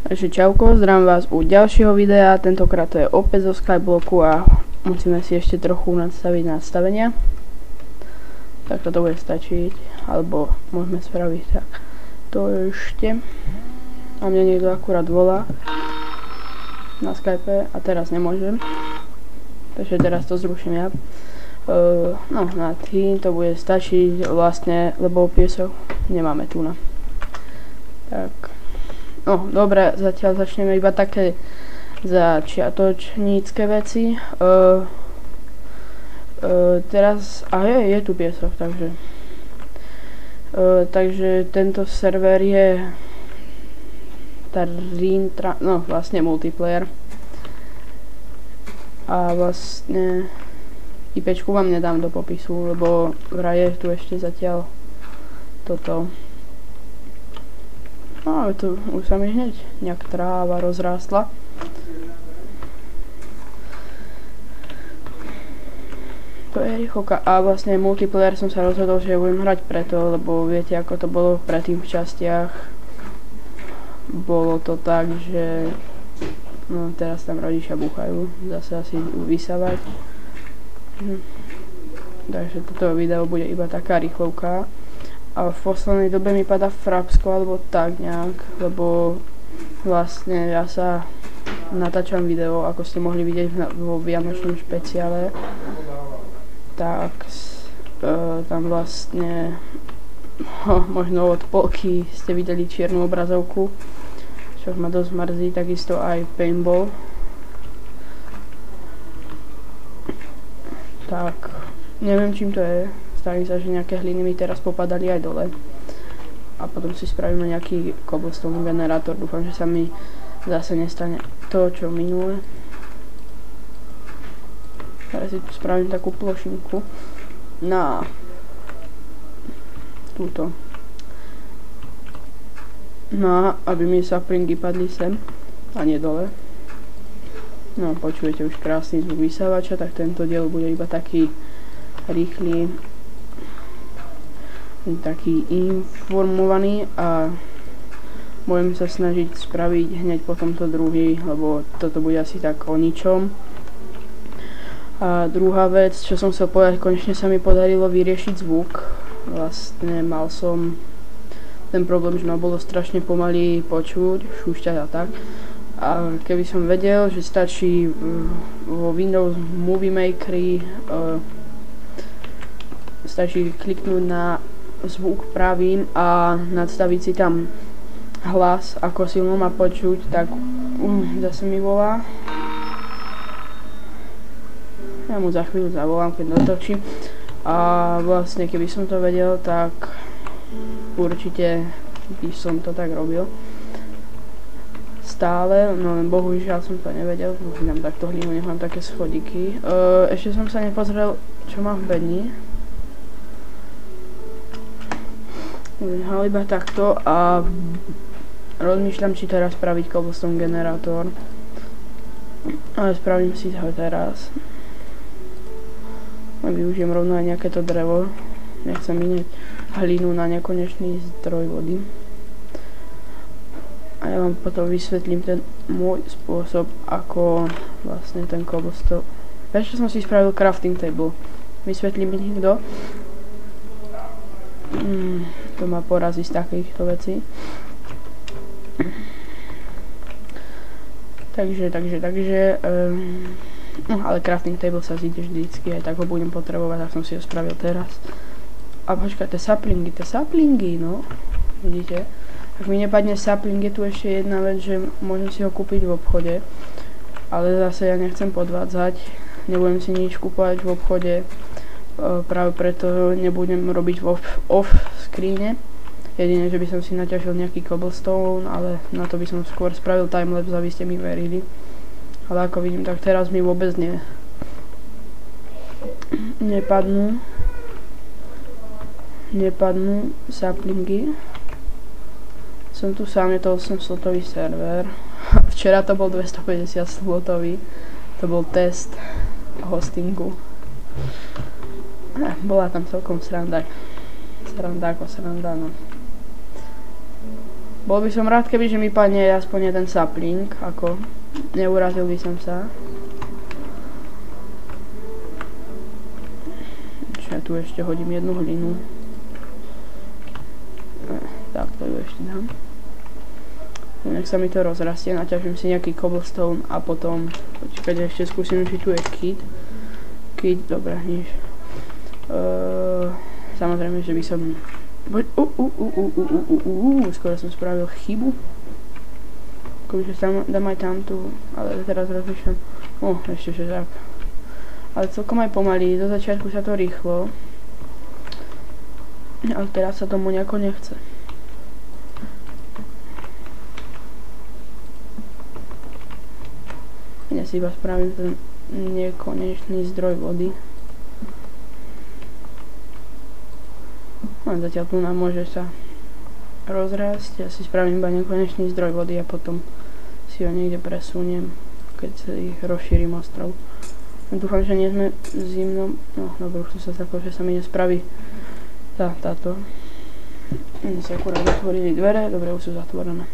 Takže čauko, zdravím vás u ďalšieho videa, tentokrát to je opäť zo Skyblocku a musíme si ešte trochu nastaviť nastavenia. Tak toto bude stačiť, alebo môžeme spraviť tak. To ešte. A mňa niekto akurát volá na Skype a teraz nemôžem. Takže teraz to zruším ja. No na tým to bude stačiť vlastne, lebo piesok nemáme tu na. Tak. No, dobre, zatiaľ začneme iba také začiatočnícke veci. Teraz, je tu piesok, takže tento server je vlastne multiplayer. A vlastne IPčku vám nedám do popisu, lebo vraj je tu ešte zatiaľ toto. No, to už sa mi hneď nejak tráva rozrástla. To je rýchlka. A vlastne multiplayer som sa rozhodol, že budem hrať preto, lebo viete, ako to bolo predtým v častiach. Bolo to tak, že no, teraz tam rodičia búchajú. Zase asi vysávať. Takže toto video bude iba taká rýchlovka. A v poslednej dobe mi padá Frapsko alebo tak nejak, lebo vlastne ja sa natáčam video, ako ste mohli vidieť vo vianočnom špeciále, tak tam vlastne možno od polky ste videli čiernu obrazovku, čo ma dosť mrzí, takisto aj paintball. Tak, neviem čím to je. Stavím sa, že nejaké hliny mi teraz popadali aj dole. A potom si spravíme nejaký cobblestone generátor. Dúfam, že sa mi zase nestane to, čo minule. Teraz si tu spravím takú plošinku na túto. No, aby mi saplingy padli sem a nie dole. No, počujete už krásny zvuk vysávača, tak tento diel bude iba taký rýchly, taký informovaný a budem sa snažiť spraviť hneď po tomto druhý, lebo toto bude asi tak o ničom. A druhá vec, čo som chcel povedať, konečne sa mi podarilo vyriešiť zvuk. Vlastne mal som ten problém, že ma bolo strašne pomaly počuť, šúšťať a tak. A keby som vedel, že stačí vo Windows Movie Makeri stačí kliknúť na zvuk pravým a nadstaviť si tam hlas, ako silno má počuť, tak zase mi volá. Ja mu za chvíľu zavolám, keď dotočím. A vlastne keby som to vedel, tak určite by som to tak robil. Stále, no len bohužiaľ som to nevedel, mám takto hlinu, nemám také schodiky. Ešte som sa nepozrel, čo mám v bedni. Iba takto a rozmýšľam, či teraz spraviť cobblestone generátor, ale spravím si ho teraz a využijem rovno aj nejaké to drevo, nechcem minieť hlinu na nekonečný zdroj vody a ja vám potom vysvetlím ten môj spôsob, ako vlastne ten cobblestone. Prečo som si spravil crafting table, vysvetlím mi niekto. To ma porazí z takýchto vecí. Takže no ale crafting table sa zíde vždycky, aj tak ho budem potrebovať, tak som si ho spravil teraz. A počkaj, tie saplingy, no, vidíte? Ak mi nepadne sapling, je tu ešte jedna vec, že môžem si ho kúpiť v obchode, ale zase ja nechcem podvádzať, nebudem si nič kúpovať v obchode. Práve preto nebudem robiť off screene. Jedine, že by som si naťažil nejaký cobblestone, ale na to by som skôr spravil timelapse, aby ste mi verili. Ale ako vidím, tak teraz mi vôbec nepadnú saplingy. Som tu sám, je to 8 slotový server. Včera to bol 250 slotový. To bol test hostingu. Bola tam celkom sranda, no. Bol by som rád, keby že mi padne aspoň jeden sapling, ako neurazil by som sa. Čo ja tu ešte hodím jednu hlinu. Tak, to ju ešte dám. Nech sa mi to rozrastie, naťažím si nejaký cobblestone a potom, počkajte, ešte skúsim, či tu je kit. Kit, dobre, nič. Samozrejme, že by som... Skoro som spravil chybu. Akože dám aj tamtu, ale teraz rozmýšľam. Ešte že tak. Ale celkom aj pomaly, do začiatku sa to rýchlo. Ale teraz sa tomu nejako nechce. Ja si iba spravím ten nekonečný zdroj vody. Len zatiaľ tu nám môže sa rozrásť. Ja si spravím iba nekonečný zdroj vody a potom si ho niekde presuniem, keď sa ich rozšírim ostrov. Dúfam, že nie sme v zimnom... No, dobre, už som sa takol, že sa mi nespraví táto. Oni sa akurát otvorili dvere, dobre, už sú zatvorené.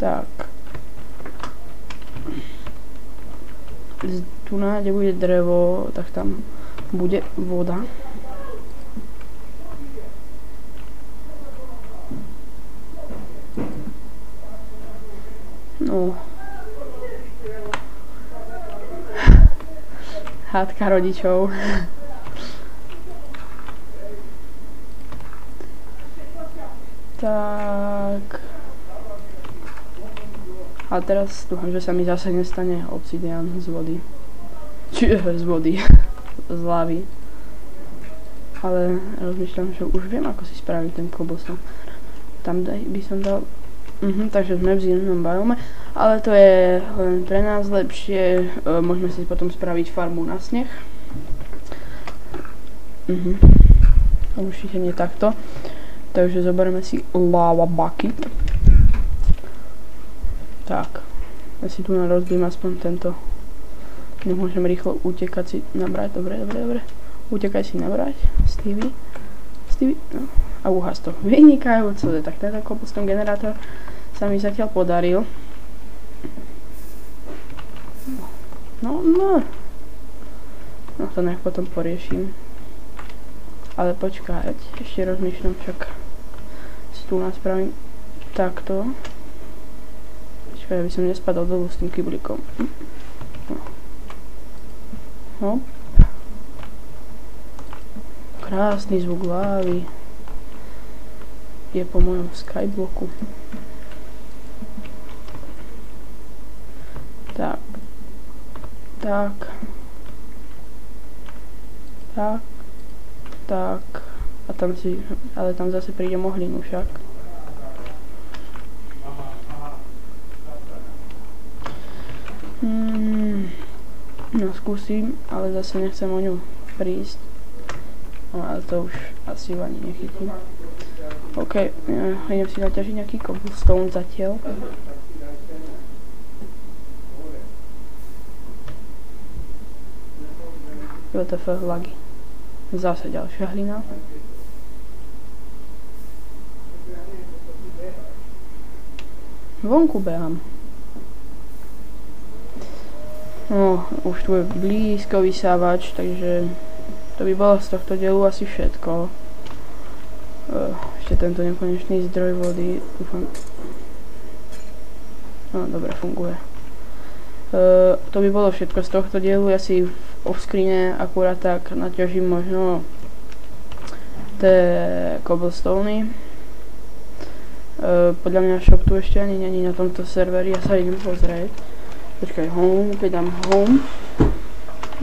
Tak. Tu kde bude drevo, tak tam bude voda. No. Hádka rodičov. Tak. A teraz dúfam, že sa mi zase nestane obsidian z vody. Z vody. Z lávy. Ale rozmýšľam, že už viem, ako si spraviť ten cobblestone. Tam by som dal... takže sme v zimnom biome. Ale to je len pre nás lepšie. Môžeme si potom spraviť farmu na sneh. Určite nie takto. Takže zoberieme si lava bucket. Tak. Ja si tu rozbím aspoň tento. Nemôžem rýchlo utekať si nabrať. Dobre. Utekaj si nabrať. Stevie. No. A uhas to. Vynikajúco. Tak tento cobblestone generátor sa mi zatiaľ podaril. No. No to nech potom poriešim. Ale počkať. Ešte rozmýšľam, však si tu naspravím takto. Počkaj, aby som nespadol dolu s tým kyblikom. Hop. Krásny zvuk lávy. Je po mojom skyblocku. Tak. A tam si... Ale tam zase prídem o hlinu však. No skúsim, ale zase nechcem o ňu prísť. No ale to už asi ani nechytím. OK, idem si naťažiť nejaký cobblestone zatiaľ. WTF lagy. Zase ďalšia hlina. Vonku behám. No, už tu je blízko vysávač, takže to by bolo z tohto dielu asi všetko. Ešte tento nekonečný zdroj vody, dúfam. No, dobre, funguje. To by bolo všetko z tohto dielu, ja si v offscreene akurát tak naťažím možno tie cobblestony. Podľa mňa shop tu ešte ani není na tomto serveri, ja sa idem pozrieť. Počkaj, home, keď dám home,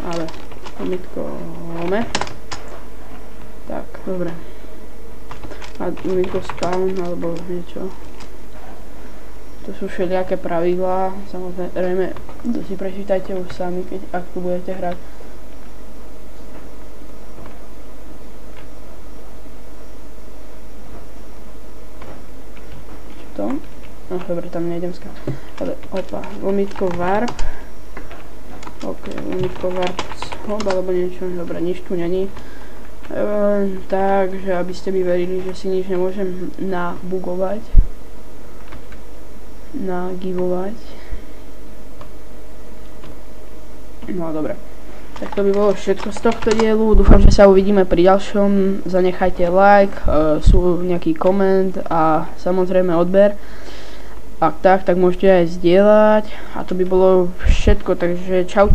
ale lomitko home. Tak, dobre. A lomitko spawn, alebo niečo. To sú všelijaké pravidlá, samozrejme, to si prečítajte už sami, ak tu budete hrať. Čo to? No dobre, tam nejdem skáť. Ale opa, lomitko warp. OK, lomitko warp hop, alebo niečo, dobre, nič tu není. Takže aby ste mi verili, že si nič nemôžem nabugovať. Nagivovať. No dobre. Tak to by bolo všetko z tohto dielu. Dúfam, že sa uvidíme pri ďalšom. Zanechajte like, sú nejaký koment a samozrejme odber. Ak tak môžete aj zdieľať. A to by bolo všetko, takže čaute.